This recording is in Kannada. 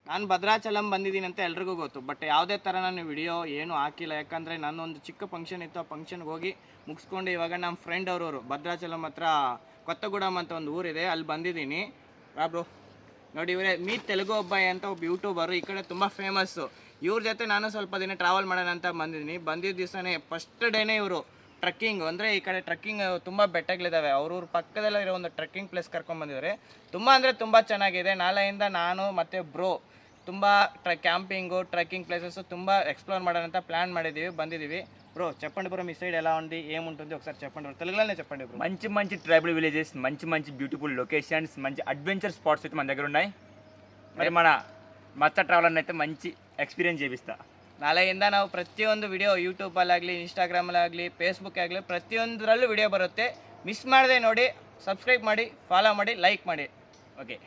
ನಾನು ಭದ್ರಾಚಲಂ ಬಂದಿದ್ದೀನಿ ಅಂತ ಎಲ್ರಿಗೂ ಗೊತ್ತು, ಬಟ್ ಯಾವುದೇ ಥರ ನಾನು ವಿಡಿಯೋ ಏನು ಹಾಕಿಲ್ಲ. ಯಾಕಂದರೆ ನಾನೊಂದು ಚಿಕ್ಕ ಫಂಕ್ಷನ್ ಇತ್ತು, ಆ ಫಂಕ್ಷನ್ಗೆ ಹೋಗಿ ಮುಗಿಸ್ಕೊಂಡು ಇವಾಗ ನಮ್ಮ ಫ್ರೆಂಡ್ ಅವರು ಭದ್ರಾಚಲಂ ಹತ್ರ ಕೊತ್ತಗೂಡಂ ಅಂತ ಒಂದು ಊರಿದೆ, ಅಲ್ಲಿ ಬಂದಿದ್ದೀನಿ. ಬ್ರೋ ನೋಡಿ, ಇವರೇ ಮೀಟ್ ತೆಲುಗು ಅಬ್ಬಾಯಿ ಅಂತ ಒಬ್ಬ ಯೂಟ್ಯೂಬರು, ಈ ಕಡೆ ತುಂಬ ಫೇಮಸ್ಸು. ಇವ್ರ ಜೊತೆ ನಾನು ಸ್ವಲ್ಪ ದಿನ ಟ್ರಾವೆಲ್ ಮಾಡೋಣ ಅಂತ ಬಂದಿದ್ದ ದಿವಸನೇ ಫಸ್ಟ್ ಡೇನೇ ಇವರು ಟ್ರಕ್ಕಿಂಗ್, ಅಂದರೆ ಈ ಕಡೆ ಟ್ರಕ್ಕಿಂಗ್ ತುಂಬ ಬೆಟ್ಟಗಳಿದ್ದಾವೆ, ಅವ್ರವ್ರ ಪಕ್ಕದಲ್ಲೇ ಇರೋ ಒಂದು ಟ್ರಕ್ಕಿಂಗ್ ಪ್ಲೇಸ್ ಕರ್ಕೊಂಡ್ಬಂದಿದ್ದಾರೆ. ತುಂಬ ಅಂದರೆ ತುಂಬ ಚೆನ್ನಾಗಿದೆ. ನಾಳೆಯಿಂದ ನಾನು ಮತ್ತು ಬ್ರೋ ತುಂಬ ಕ್ಯಾಂಪಿಂಗು ట్రెక్కింగ్ ప్లేసెస్ ತುಂಬ ఎక్స్ప్లోర్ ಮಾಡೋಣ ప్లాన్ ಮಾಡಿದ್ದೀವಿ, ಬಂದಿದ್ದೀವಿ. బ్రో చెప్పండి బ్రో, మీ సైడ్ ఎలా ఉంది, ఏముంటుంది ఒకసారి చెప్పండి బ్రో, తెలుగులోనే చెప్పండి బ్రో. మంచి మంచి ట్రైబల్ విలేజెస్, మంచి మంచి బ్యూటిఫుల్ లొకేషన్స్, మంచి అడ్వెంచర్ స్పాట్స్ అయితే మన దగ్గర ఉన్నాయి. మరి మన మచ్చ ట్రావెలర్ని అయితే మంచి ఎక్స్పీరియన్స్ చేపిస్తా. ನಾಳೆಯಿಂದ ನಾವು ಪ್ರತಿಯೊಂದು ವಿಡಿಯೋ ಯೂಟ್ಯೂಬಲ್ಲಾಗಲಿ, ಇನ್ಸ್ಟಾಗ್ರಾಮಲ್ಲಾಗಲಿ, ಫೇಸ್ಬುಕ್ ಆಗಲಿ ಪ್ರತಿಯೊಂದರಲ್ಲೂ ವಿಡಿಯೋ ಬರುತ್ತೆ. ಮಿಸ್ ಮಾಡದೆ ನೋಡಿ, ಸಬ್ಸ್ಕ್ರೈಬ್ ಮಾಡಿ, ಫಾಲೋ ಮಾಡಿ, ಲೈಕ್ ಮಾಡಿ. ಓಕೆ.